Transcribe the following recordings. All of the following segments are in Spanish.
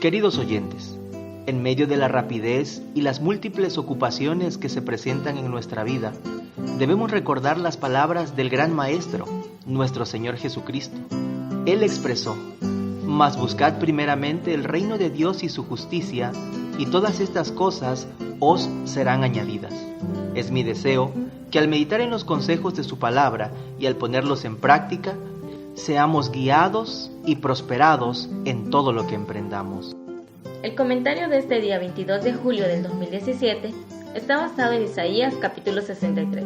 Queridos oyentes, en medio de la rapidez y las múltiples ocupaciones que se presentan en nuestra vida, debemos recordar las palabras del gran Maestro, nuestro Señor Jesucristo. Él expresó: «Mas buscad primeramente el reino de Dios y su justicia, y todas estas cosas os serán añadidas». Es mi deseo que al meditar en los consejos de su palabra y al ponerlos en práctica, seamos guiados y prosperados en todo lo que emprendamos. El comentario de este día 22 de julio del 2017 está basado en Isaías capítulo 63.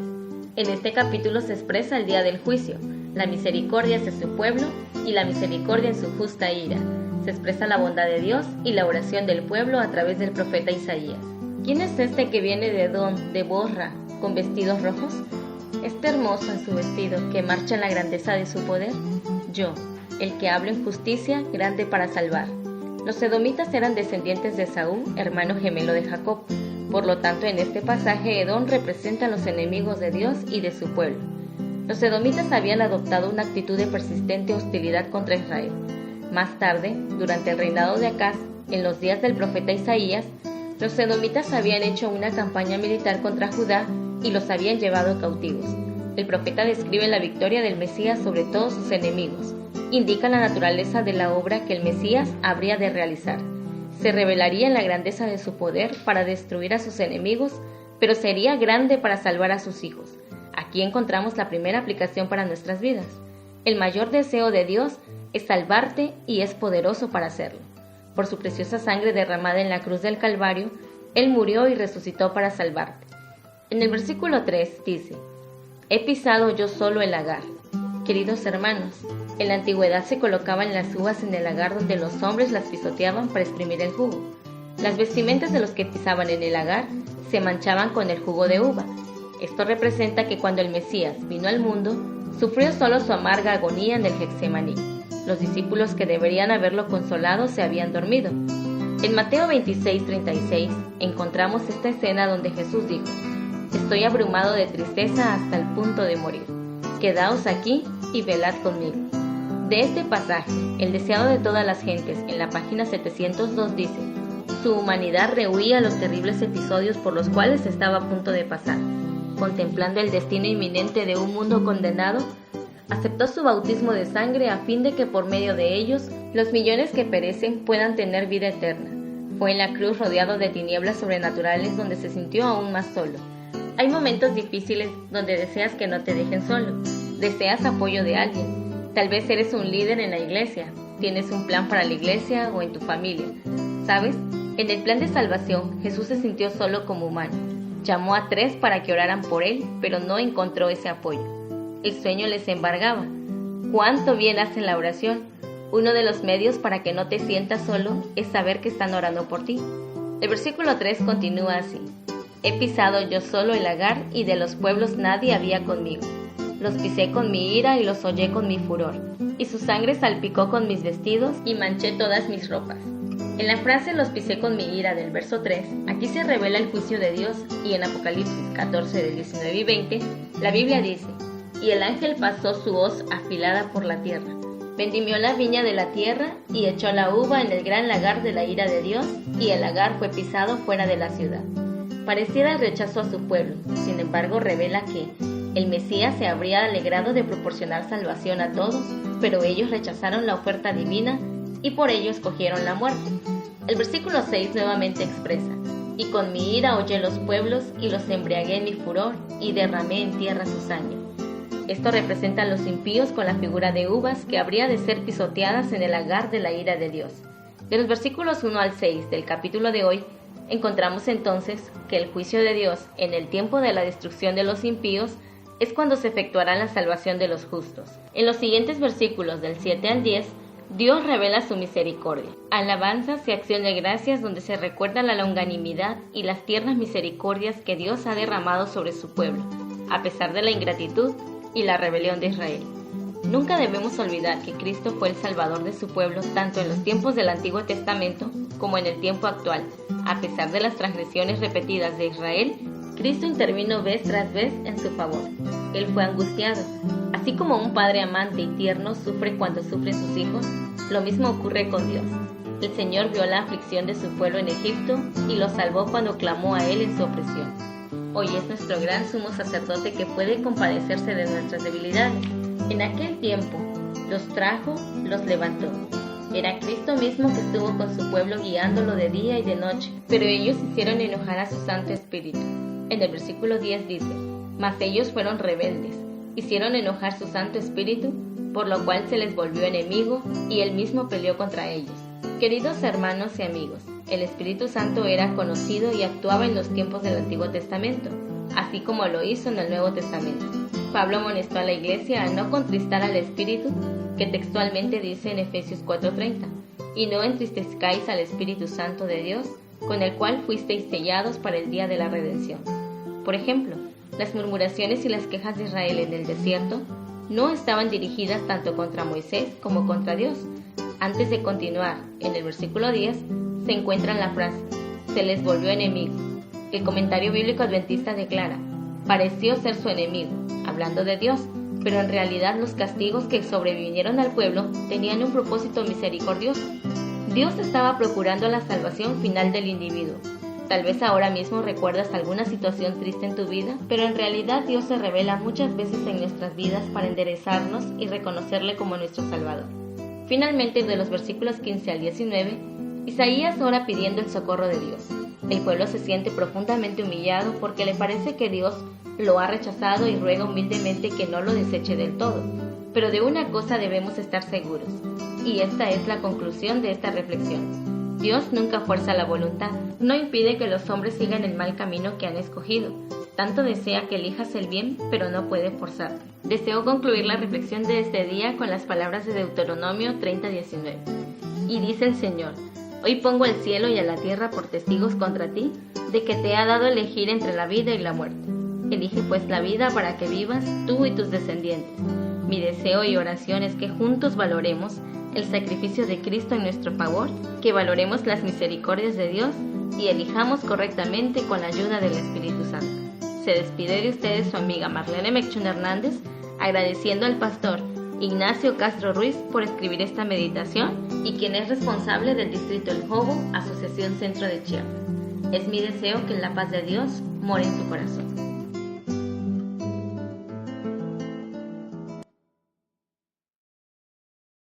En este capítulo se expresa el día del juicio, la misericordia hacia su pueblo y la misericordia en su justa ira. Se expresa la bondad de Dios y la oración del pueblo a través del profeta Isaías. ¿Quién es este que viene de Edom, de Bosra, con vestidos rojos? ¿Este hermoso en su vestido que marcha en la grandeza de su poder? Yo, el que hablo en justicia, grande para salvar. Los edomitas eran descendientes de Saúl, hermano gemelo de Jacob. Por lo tanto, en este pasaje, Edom representa a los enemigos de Dios y de su pueblo. Los edomitas habían adoptado una actitud de persistente hostilidad contra Israel. Más tarde, durante el reinado de Acaz, en los días del profeta Isaías, los edomitas habían hecho una campaña militar contra Judá y los habían llevado cautivos. El profeta describe la victoria del Mesías sobre todos sus enemigos. Indica la naturaleza de la obra que el Mesías habría de realizar. Se revelaría en la grandeza de su poder para destruir a sus enemigos, pero sería grande para salvar a sus hijos. Aquí encontramos la primera aplicación para nuestras vidas. El mayor deseo de Dios es salvarte y es poderoso para hacerlo. Por su preciosa sangre derramada en la cruz del Calvario, Él murió y resucitó para salvarte. En el versículo 3 dice: «He pisado yo solo el lagar». Queridos hermanos, en la antigüedad se colocaban las uvas en el lagar donde los hombres las pisoteaban para exprimir el jugo. Las vestimentas de los que pisaban en el lagar se manchaban con el jugo de uva. Esto representa que cuando el Mesías vino al mundo, sufrió solo su amarga agonía en el Getsemaní. Los discípulos que deberían haberlo consolado se habían dormido. En Mateo 26:36 encontramos esta escena donde Jesús dijo: «Estoy abrumado de tristeza hasta el punto de morir. Quedaos aquí y velad conmigo». De este pasaje, el deseado de todas las gentes, en la página 702 dice: «Su humanidad rehuía los terribles episodios por los cuales estaba a punto de pasar. Contemplando el destino inminente de un mundo condenado, aceptó su bautismo de sangre a fin de que por medio de ellos, los millones que perecen puedan tener vida eterna. Fue en la cruz rodeado de tinieblas sobrenaturales donde se sintió aún más solo. Hay momentos difíciles donde deseas que no te dejen solo, deseas apoyo de alguien. Tal vez eres un líder en la iglesia, tienes un plan para la iglesia o en tu familia. ¿Sabes? En el plan de salvación, Jesús se sintió solo como humano. Llamó a 3 para que oraran por él, pero no encontró ese apoyo. El sueño les embargaba. ¿Cuánto bien hace la oración? Uno de los medios para que no te sientas solo es saber que están orando por ti. El versículo 3 continúa así: «He pisado yo solo el lagar y de los pueblos nadie había conmigo. Los pisé con mi ira y los hollé con mi furor, y su sangre salpicó con mis vestidos y manché todas mis ropas». En la frase «los pisé con mi ira» del verso 3, aquí se revela el juicio de Dios, y en Apocalipsis 14 del 19 y 20, la Biblia dice: «Y el ángel pasó su hoz afilada por la tierra, vendimió la viña de la tierra y echó la uva en el gran lagar de la ira de Dios, y el lagar fue pisado fuera de la ciudad». Pareciera el rechazo a su pueblo, sin embargo revela que el Mesías se habría alegrado de proporcionar salvación a todos, pero ellos rechazaron la oferta divina y por ello escogieron la muerte. El versículo 6 nuevamente expresa: «Y con mi ira hollé los pueblos y los embriagué en mi furor y derramé en tierra su sangre». Esto representa a los impíos con la figura de uvas que habría de ser pisoteadas en el lagar de la ira de Dios. De los versículos 1 al 6 del capítulo de hoy, encontramos entonces que el juicio de Dios en el tiempo de la destrucción de los impíos es cuando se efectuará la salvación de los justos. En los siguientes versículos del 7 al 10, Dios revela su misericordia, alabanzas y acción de gracias donde se recuerda la longanimidad y las tiernas misericordias que Dios ha derramado sobre su pueblo, a pesar de la ingratitud y la rebelión de Israel. Nunca debemos olvidar que Cristo fue el Salvador de su pueblo tanto en los tiempos del Antiguo Testamento como en el tiempo actual. A pesar de las transgresiones repetidas de Israel, Cristo intervino vez tras vez en su favor. Él fue angustiado. Así como un padre amante y tierno sufre cuando sufren sus hijos, lo mismo ocurre con Dios. El Señor vio la aflicción de su pueblo en Egipto y lo salvó cuando clamó a Él en su opresión. Hoy es nuestro gran sumo sacerdote que puede compadecerse de nuestras debilidades. En aquel tiempo los trajo, los levantó. Era Cristo mismo que estuvo con su pueblo guiándolo de día y de noche, pero ellos hicieron enojar a su Santo Espíritu. En el versículo 10 dice: mas ellos fueron rebeldes, hicieron enojar su Santo Espíritu, por lo cual se les volvió enemigo y él mismo peleó contra ellos. Queridos hermanos y amigos, el Espíritu Santo era conocido y actuaba en los tiempos del Antiguo Testamento, así como lo hizo en el Nuevo Testamento. Pablo amonestó a la iglesia a no contristar al Espíritu, que textualmente dice en Efesios 4:30, y no entristezcáis al Espíritu Santo de Dios, con el cual fuisteis sellados para el día de la redención. Por ejemplo, las murmuraciones y las quejas de Israel en el desierto no estaban dirigidas tanto contra Moisés como contra Dios. Antes de continuar, en el versículo 10, se encuentra la frase: se les volvió enemigo. El comentario bíblico adventista declara: pareció ser su enemigo, hablando de Dios, pero en realidad los castigos que sobrevinieron al pueblo tenían un propósito misericordioso. Dios estaba procurando la salvación final del individuo. Tal vez ahora mismo recuerdas alguna situación triste en tu vida, pero en realidad Dios se revela muchas veces en nuestras vidas para enderezarnos y reconocerle como nuestro Salvador. Finalmente, de los versículos 15 al 19, Isaías ora pidiendo el socorro de Dios. El pueblo se siente profundamente humillado porque le parece que Dios lo ha rechazado y ruega humildemente que no lo deseche del todo. Pero de una cosa debemos estar seguros, y esta es la conclusión de esta reflexión. Dios nunca fuerza la voluntad, no impide que los hombres sigan el mal camino que han escogido. Tanto desea que elijas el bien, pero no puede forzarte. Deseo concluir la reflexión de este día con las palabras de Deuteronomio 30:19. Y dice el Señor: hoy pongo al cielo y a la tierra por testigos contra ti, de que te ha dado elegir entre la vida y la muerte. Elige pues la vida para que vivas tú y tus descendientes. Mi deseo y oración es que juntos valoremos el sacrificio de Cristo en nuestro favor, que valoremos las misericordias de Dios y elijamos correctamente con la ayuda del Espíritu Santo. Se despide de ustedes su amiga Marlene Mechun Hernández, agradeciendo al pastor Ignacio Castro Ruiz por escribir esta meditación y quien es responsable del Distrito El Jobo, Asociación Centro de Chiapas. Es mi deseo que la paz de Dios more en tu corazón.